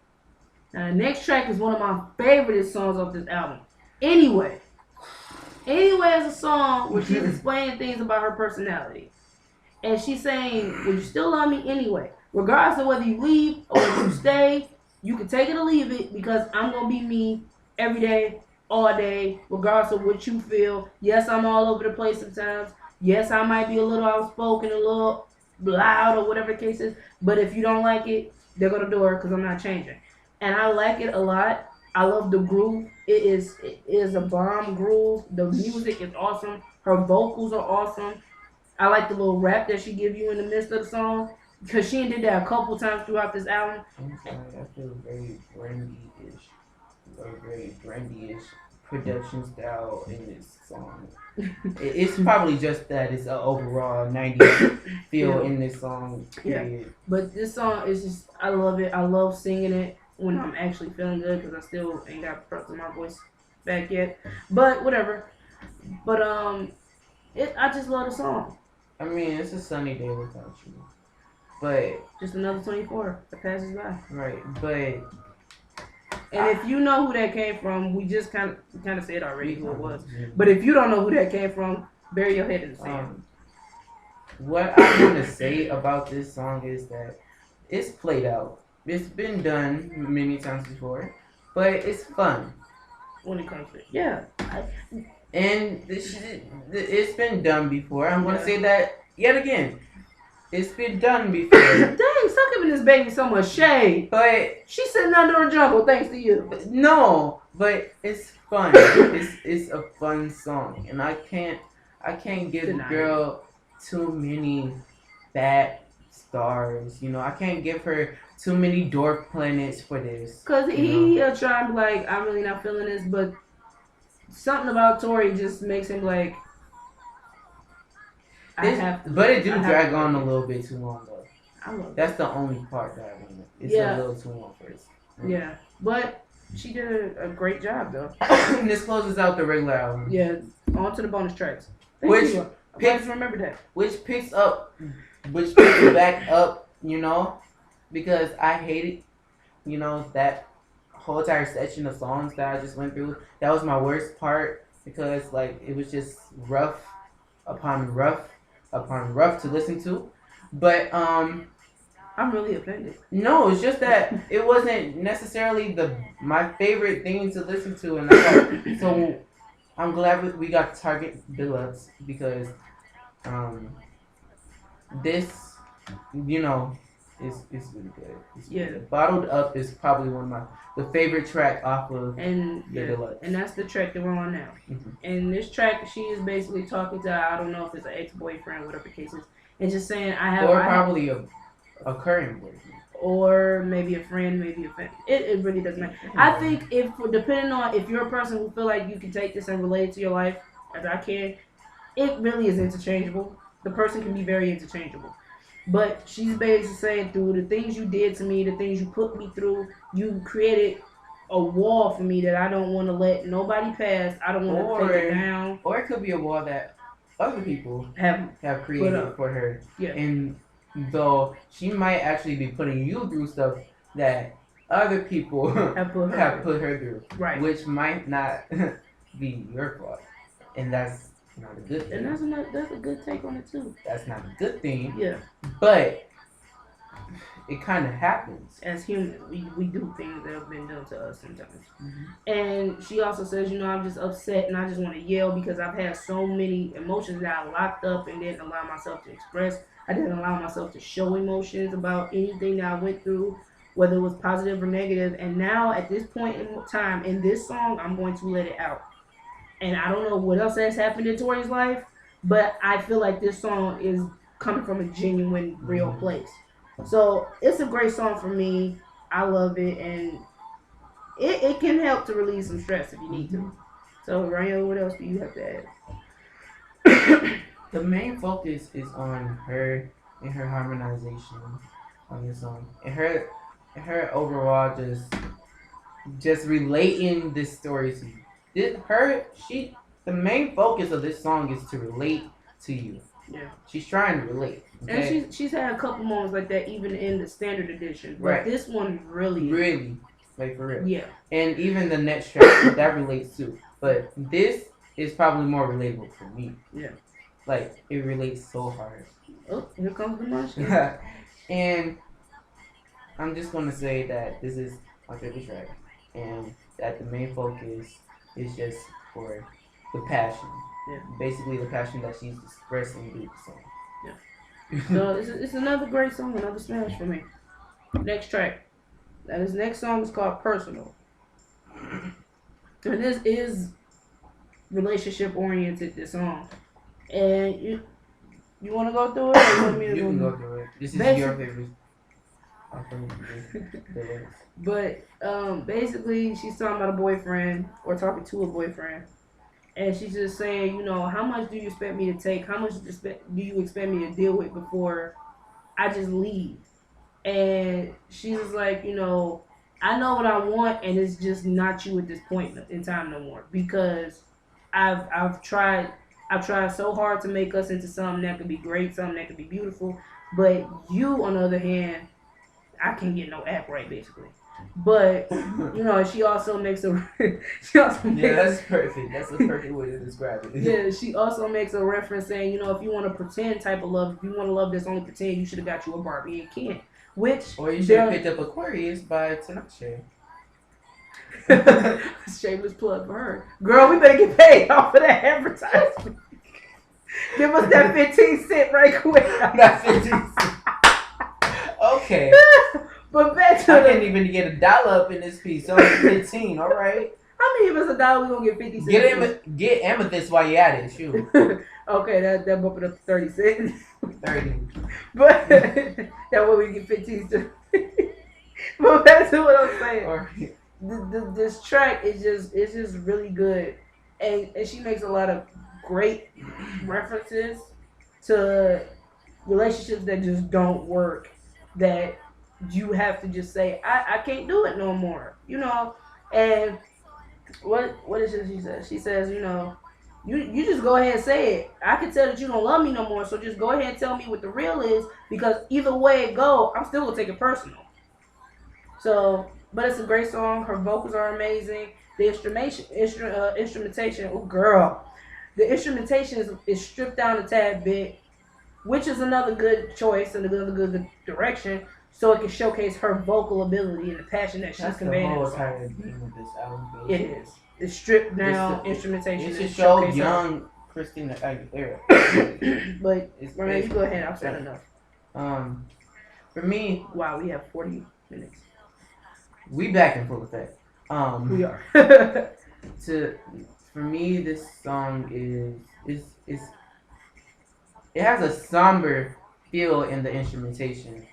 Speaker 1: Now, the next track is one of my favorite songs off this album. Anyway is a song where she's explaining things about her personality. And she's saying, would you still love me anyway? Regardless of whether you leave or whether you stay, you can take it or leave it because I'm going to be me every day, all day, regardless of what you feel. Yes, I'm all over the place sometimes. Yes, I might be a little outspoken, a little loud or whatever the case is. But if you don't like it, they're going to do it because I'm not changing. And I like it a lot. I love the groove. It is a bomb groove. The music is awesome. Her vocals are awesome. I like the little rap that she give you in the midst of the song because she did that a couple times throughout this album.
Speaker 2: I'm sorry, I feel very Brandy-ish, very Brandy-ish production style in this song. It's probably just that it's an overall 90s feel in this song. Period.
Speaker 1: Yeah, but this song is just, I love it. I love singing it when I'm actually feeling good because I still ain't got parts of my voice back yet. But whatever. But I just love the song.
Speaker 2: I mean, it's a sunny day without you. But
Speaker 1: just another 24 that passes by.
Speaker 2: Right, but
Speaker 1: and if you know who that came from, we just kind of said already who it was. But if you don't know who that came from, bury your head in the sand.
Speaker 2: What I want to say about this song is that it's played out. It's been done many times before, but it's fun.
Speaker 1: When it comes to it, yeah.
Speaker 2: And it's been done before. I'm going to say that yet again. It's been done before.
Speaker 1: Dang, stop giving this baby so much shade.
Speaker 2: But
Speaker 1: she's sitting under a jungle thanks to you.
Speaker 2: No, but it's fun. it's a fun song, and I can't give the girl too many bad stars. You know, I can't give her too many dwarf planets for this.
Speaker 1: Cause he trying to be like, I'm really not feeling this, but something about Tori just makes him like I have to.
Speaker 2: But it do
Speaker 1: I have
Speaker 2: drag
Speaker 1: to
Speaker 2: on
Speaker 1: like
Speaker 2: a
Speaker 1: it.
Speaker 2: little bit too long though.
Speaker 1: I love
Speaker 2: That's
Speaker 1: it.
Speaker 2: the only part that I want. It's a
Speaker 1: Yeah,
Speaker 2: little too long first.
Speaker 1: yeah, but she did a great job though.
Speaker 2: This closes out the regular album,
Speaker 1: Yeah, on to the bonus tracks. Thank
Speaker 2: which
Speaker 1: you. I'm glad
Speaker 2: picks
Speaker 1: you remember that.
Speaker 2: which picks up, which picks back up. Because I hated, that whole entire section of songs that I just went through. That was my worst part because like it was just rough upon rough upon rough to listen to. But
Speaker 1: I'm really offended.
Speaker 2: no, it's just that it wasn't necessarily the my favorite thing to listen to, and I thought so. I'm glad we got Target Deluxe because um this you know is really good. It's really
Speaker 1: Yeah,
Speaker 2: good. Bottled Up is probably one of the favorite track off of
Speaker 1: and
Speaker 2: the
Speaker 1: yeah,
Speaker 2: Deluxe.
Speaker 1: and that's the track that we're on now.
Speaker 2: Mhm.
Speaker 1: And this track, she is basically talking to I don't know if it's an ex boyfriend, whatever the case is, and just saying
Speaker 2: Or
Speaker 1: I have,
Speaker 2: probably a current boyfriend.
Speaker 1: or maybe a friend, maybe a friend. It really doesn't matter. I think if depending on if you're a person who feel like you can take this and relate it to your life, as I can, it really is interchangeable. The person can be very interchangeable. But she's basically saying through the things you did to me, the things you put me through, you created a wall for me that I don't want to let nobody pass. I don't want to take it down.
Speaker 2: Or it could be a wall that other people
Speaker 1: Have
Speaker 2: have
Speaker 1: put
Speaker 2: created
Speaker 1: up.
Speaker 2: for her.
Speaker 1: Yeah.
Speaker 2: And though she might actually be putting you through stuff that other people
Speaker 1: Have put her
Speaker 2: have
Speaker 1: through.
Speaker 2: put her through,
Speaker 1: Right.
Speaker 2: which might not be your fault, and that's not a good
Speaker 1: And
Speaker 2: thing.
Speaker 1: that's a good take on it too.
Speaker 2: That's not a good thing,
Speaker 1: Yeah.
Speaker 2: but it kind of happens.
Speaker 1: As humans, we do things that have been done to us sometimes.
Speaker 2: Mm-hmm.
Speaker 1: And she also says, I'm just upset and I just want to yell because I've had so many emotions that I locked up and didn't allow myself to express. I didn't allow myself to show emotions about anything that I went through, whether it was positive or negative. And now at this point in time in this song, I'm going to let it out. And I don't know what else has happened in Tori's life, but I feel like this song is coming from a genuine, real place. So it's a great song for me. I love it, and it can help to release some stress if you need to. So Ryan, what else do you have to add?
Speaker 2: The main focus is on her and her harmonization on this song, and her overall just relating this story to you. The main focus of this song is to relate to you.
Speaker 1: Yeah.
Speaker 2: She's trying to relate. Okay?
Speaker 1: And she's had a couple moments like that even in the standard edition. But
Speaker 2: Right.
Speaker 1: this one
Speaker 2: Really, like for real.
Speaker 1: Yeah.
Speaker 2: And even the next track that relates too. But this is probably more relatable for me.
Speaker 1: Yeah.
Speaker 2: Like it relates so hard.
Speaker 1: Oh, here comes the munchkin.
Speaker 2: And I'm just gonna say that this is my favorite track, and that the main focus is just for the passion.
Speaker 1: Yeah.
Speaker 2: Basically, the passion that she's expressing through the song.
Speaker 1: Yeah. So it's another great song, another smash for me. Next track. And his next song is called Personal. And this is relationship oriented, this song. And you want to go through it or you want me to
Speaker 2: You
Speaker 1: go
Speaker 2: can
Speaker 1: through
Speaker 2: go
Speaker 1: it?
Speaker 2: through it. This is
Speaker 1: Basic-
Speaker 2: your favorite. I think the lyrics.
Speaker 1: But basically, she's talking about a boyfriend or talking to a boyfriend. And she's just saying, how much do you expect me to take? How much do you expect me to deal with before I just leave? And she's just like, I know what I want, and it's just not you at this point in time no more because I've tried so hard to make us into something that could be great, something that could be beautiful, but you on the other hand, I can't get no act right basically. But she also makes a
Speaker 2: That's perfect. That's the perfect way to describe it.
Speaker 1: yeah, she also makes a reference saying, if you want to pretend type of love, if you want to love that's only pretend, you should have got you a Barbie and Ken. Which
Speaker 2: Or you should have picked up Aquarius by Tinashe.
Speaker 1: shameless plug for her. Girl, we better get paid off of that advertisement. Give us that 15 cent right quick.
Speaker 2: Not 15. Okay.
Speaker 1: But back to
Speaker 2: I can't even get $1 up in this piece. Only 15. All right.
Speaker 1: How many of us $1 we gonna get 50 cents?
Speaker 2: Get amethyst while you at it. Shoot.
Speaker 1: Okay, that bump it up to 30 cents.
Speaker 2: 30.
Speaker 1: But that way we get 15 cents. But back to what I'm saying.
Speaker 2: All right.
Speaker 1: This track is just really good and she makes a lot of great references to relationships that just don't work. That you have to just say, I can't do it no more. And what is it she says? She says, you just go ahead and say it. I can tell that you don't love me no more, so just go ahead and tell me what the real is, because either way it go, I'm still gonna take it personal. So, but it's a great song. Her vocals are amazing. The instrumentation, oh girl, the instrumentation is stripped down a tad bit, which is another good choice and another good direction, so it can showcase her vocal ability and the passion that she's
Speaker 2: That's the
Speaker 1: conveying in
Speaker 2: whole
Speaker 1: the song.
Speaker 2: entire theme of this album.
Speaker 1: It
Speaker 2: Basically.
Speaker 1: is. It's stripped down instrumentation.
Speaker 2: It's so young, Christina Aguilera.
Speaker 1: But Renee, you go ahead. I've said enough.
Speaker 2: For me,
Speaker 1: wow, we have 40 minutes.
Speaker 2: We back in full effect.
Speaker 1: We are.
Speaker 2: For me, this song is it has a somber feel in the instrumentation,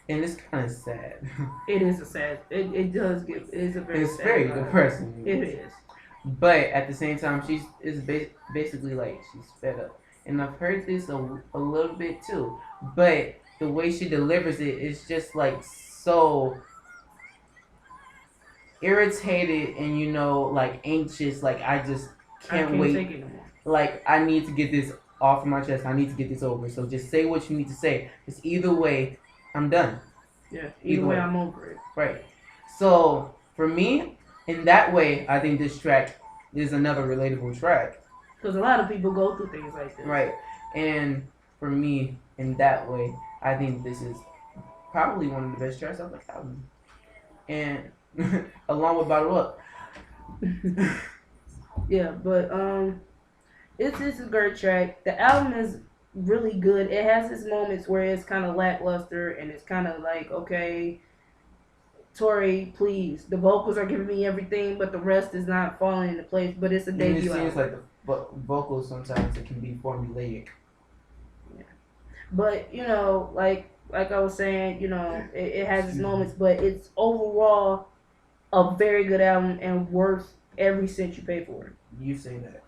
Speaker 2: and it's kind of sad.
Speaker 1: It is a sad. It does give. It is a very.
Speaker 2: It's
Speaker 1: sad
Speaker 2: very
Speaker 1: vibe.
Speaker 2: depressing.
Speaker 1: It is.
Speaker 2: But at the same time, basically like she's fed up, and I've heard this a little bit too. But the way she delivers it is just like so irritated and like anxious. Like I just can't wait.
Speaker 1: Take it no more.
Speaker 2: Like I need to get this off my chest. I need to get this over. So just say what you need to say. Because either way, I'm done.
Speaker 1: Yeah. Either way, I'm over it.
Speaker 2: Right. So for me, in that way, I think this track is another relatable track.
Speaker 1: Because a lot of people go through things like this.
Speaker 2: Right. And for me, in that way, I think this is probably one of the best tracks of the album. And along with Bottle Up.
Speaker 1: Yeah, but it's a great track. The album is really good. It has its moments where it's kind of lackluster and it's kind of like, okay, Tori, please. The vocals are giving me everything, but the rest is not falling into place. But it's a debut album.
Speaker 2: It seems like the vocals sometimes it can be formulaic.
Speaker 1: Yeah. But like I was saying, it has its moments, but it's overall a very good album and worth every cent you pay for it.
Speaker 2: You say that.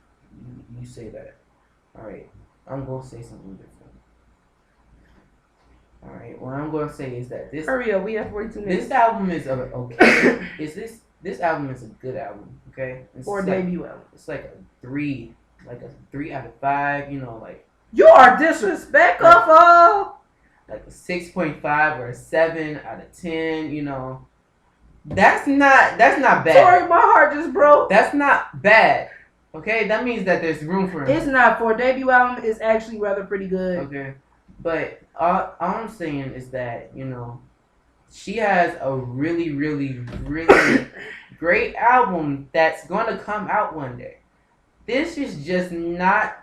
Speaker 2: You say that. All right. I'm going to say something different. All right. What I'm going to say is that this.
Speaker 1: Hurry up. We have 42 minutes.
Speaker 2: This album is okay. This album is a good album. Okay.
Speaker 1: For a debut album.
Speaker 2: It's like a 3 out of 5. Like.
Speaker 1: You are disrespectful.
Speaker 2: Like a 6.5 or a 7 out of 10. That's not bad.
Speaker 1: Sorry, my heart just broke.
Speaker 2: That's not bad. Okay, that means that there's room for him.
Speaker 1: It's not. For a debut album, it's actually rather pretty good.
Speaker 2: Okay, but all I'm saying is that she has a really, really, really great album that's gonna come out one day. This is just not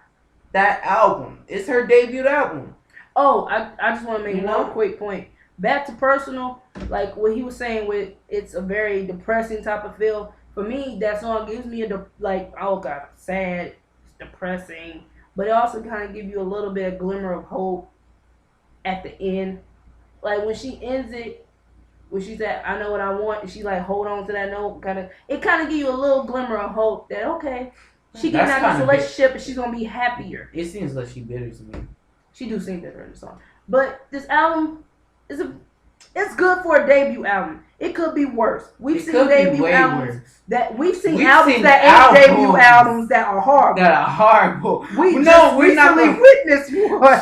Speaker 2: that album. It's her debut album.
Speaker 1: Oh, I just want to make one quick point. Back to personal, like what he was saying with it's a very depressing type of feel. For me, that song gives me oh god, sad, it's depressing, but it also kind of gives you a little bit of glimmer of hope at the end. Like when she ends it, when she said, "I know what I want," and she like hold on to that note, it kind of give you a little glimmer of hope that okay, she getting out of this relationship and she's gonna be happier.
Speaker 2: It seems like she bitter to me.
Speaker 1: She do seem bitter in the song, but this album it's good for a debut album. It could be worse. We've seen debut albums that ain't debut albums that are horrible. We recently witnessed one.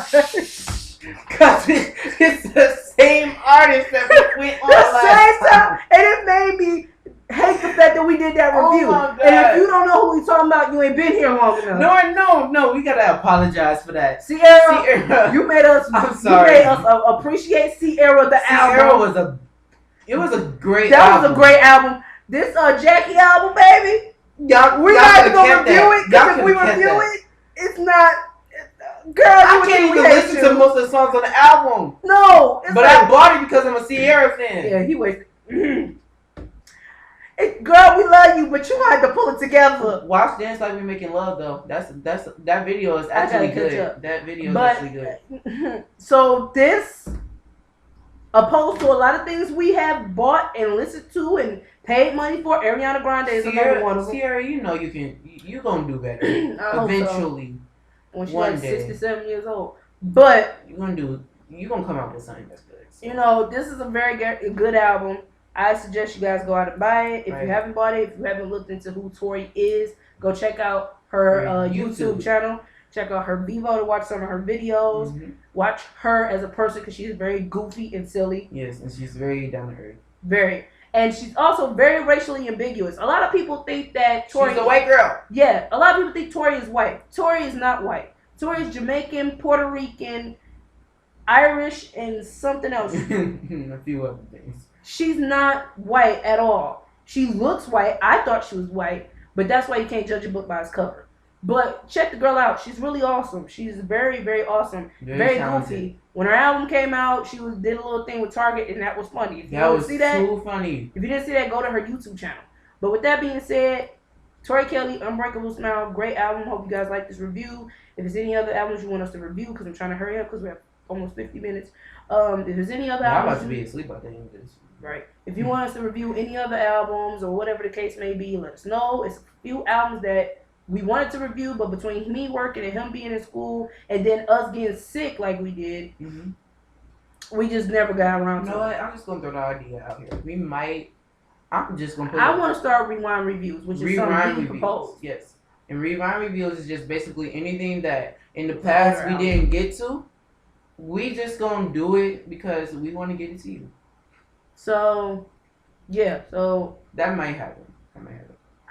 Speaker 2: Because it's the same artist that we went on
Speaker 1: the same time, and it made me hate the fact that we did that review.
Speaker 2: Oh
Speaker 1: and if you don't know who we talking about, you ain't been here long enough.
Speaker 2: No, we gotta apologize for that.
Speaker 1: Sierra, you made us. I'm sorry. You made us appreciate Sierra the album.
Speaker 2: It was a great.
Speaker 1: That
Speaker 2: album.
Speaker 1: was a great album. This Jackie album, baby. We're not even gonna review it because if we review it, it's not. Girl,
Speaker 2: I can't even listen to most of the songs on the album.
Speaker 1: No,
Speaker 2: but I bought it because I'm a Sierra fan.
Speaker 1: Yeah, he wasted. Girl, we love you, but you had to pull it together.
Speaker 2: Watch Dance Like We Making Love though. That video is actually good. That video is actually good.
Speaker 1: So this, opposed to a lot of things we have bought and listened to and paid money for. Ariana Grande is another one of them.
Speaker 2: Sierra, you know you gonna do better.
Speaker 1: I hope
Speaker 2: Eventually.
Speaker 1: so. When she's
Speaker 2: One
Speaker 1: like
Speaker 2: day.
Speaker 1: 67 years old. But
Speaker 2: you gonna come out with something that's good. So.
Speaker 1: You know, this is a very good album. I suggest you guys go out and buy it. If you haven't bought it, if you haven't looked into who Tori is, go check out her YouTube channel. Check out her Vivo to watch some of her videos. Mm-hmm. Watch her as a person because she's very goofy and silly.
Speaker 2: Yes, and she's very down to earth.
Speaker 1: Very. And she's also very racially ambiguous. A lot of people think that Tori...
Speaker 2: She's a white girl.
Speaker 1: Yeah. A lot of people think Tori is white. Tori is not white. Tori is Jamaican, Puerto Rican, Irish, and something else.
Speaker 2: A few other things.
Speaker 1: She's not white at all. She looks white. I thought she was white, but that's why you can't judge a book by its cover. But check the girl out. She's really awesome. She's very, very awesome. Very goofy. When her album came out, she did a little thing with Target, and that was funny. If you didn't see that,
Speaker 2: so funny.
Speaker 1: If you didn't see that, go to her YouTube channel. But with that being said, Tori Kelly, Unbreakable Smile, great album. Hope you guys like this review. If there's any other albums you want us to review, because I'm trying to hurry up because we have almost 50 minutes. If there's any other albums,
Speaker 2: I'm about to be asleep by the end of this.
Speaker 1: Right. If you want us to review any other albums or whatever the case may be, let us know. It's a few albums that we wanted to review, but between me working and him being in school and then us getting sick like we did, we just never got around to it.
Speaker 2: You know what? I'm just going to throw the idea out here. We might... I'm just going to put
Speaker 1: I want to start Rewind Reviews, which is something he proposed.
Speaker 2: Yes. And Rewind Reviews is just basically anything that in the past we didn't get to. We just going to do it because we want to get it to you.
Speaker 1: So, yeah. So
Speaker 2: that might happen.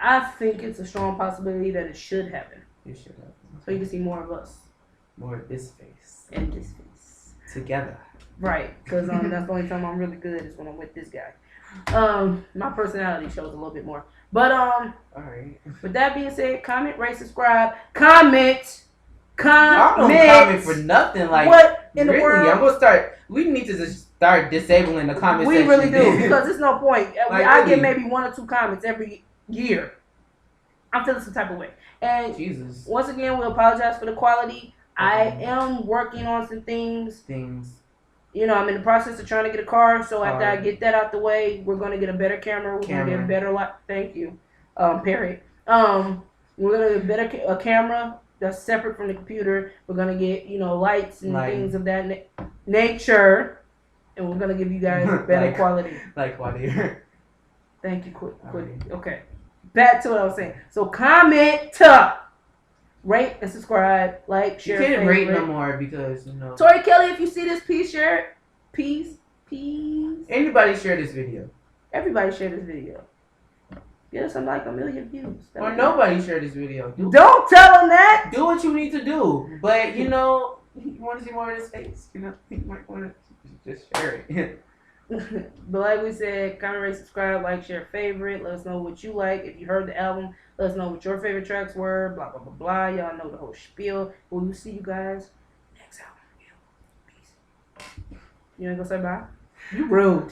Speaker 1: I think it's a strong possibility that it should happen.
Speaker 2: It should happen.
Speaker 1: So you can see more of us.
Speaker 2: More of this face.
Speaker 1: And this face.
Speaker 2: Together.
Speaker 1: Right. Because that's the only time I'm really good is when I'm with this guy. My personality shows a little bit more. But
Speaker 2: alright.
Speaker 1: With that being said, comment, rate, subscribe. Comment.
Speaker 2: Y'all don't comment for nothing. Like
Speaker 1: what in the world?
Speaker 2: I'm gonna start. We need to just start disabling the comment section.
Speaker 1: We really do because there's no point. Like, I get maybe 1 or 2 comments every year. I'm feeling some type of way. And
Speaker 2: Jesus.
Speaker 1: Once again, we apologize for the quality. I am working on some things. You know, I'm in the process of trying to get a car. So after I get that out the way, we're going to get a better camera. We're going to get a better light. Thank you. Perry. We're going to get a camera that's separate from the computer. We're going to get, lights and things of that nature. And we're going to give you guys better quality.
Speaker 2: Like quality.
Speaker 1: Thank you. Quick. Okay. Back to what I was saying. So comment, rate, and subscribe, like, share.
Speaker 2: You can't rate no more because
Speaker 1: Tori Kelly, if you see this, please share it. Peace.
Speaker 2: Anybody share this video?
Speaker 1: Everybody share this video. Get us 1 million views.
Speaker 2: Or nobody share this video.
Speaker 1: Don't tell them that.
Speaker 2: Do what you need to do. But you want to see more of his face. You might want to just share it.
Speaker 1: But like we said, comment, rate, subscribe, like, share, favorite. Let us know what you like. If you heard the album, let us know what your favorite tracks were. Blah, blah, blah, blah. Y'all know the whole spiel. We'll see you guys next album. Peace. You ain't gonna say bye? You rude.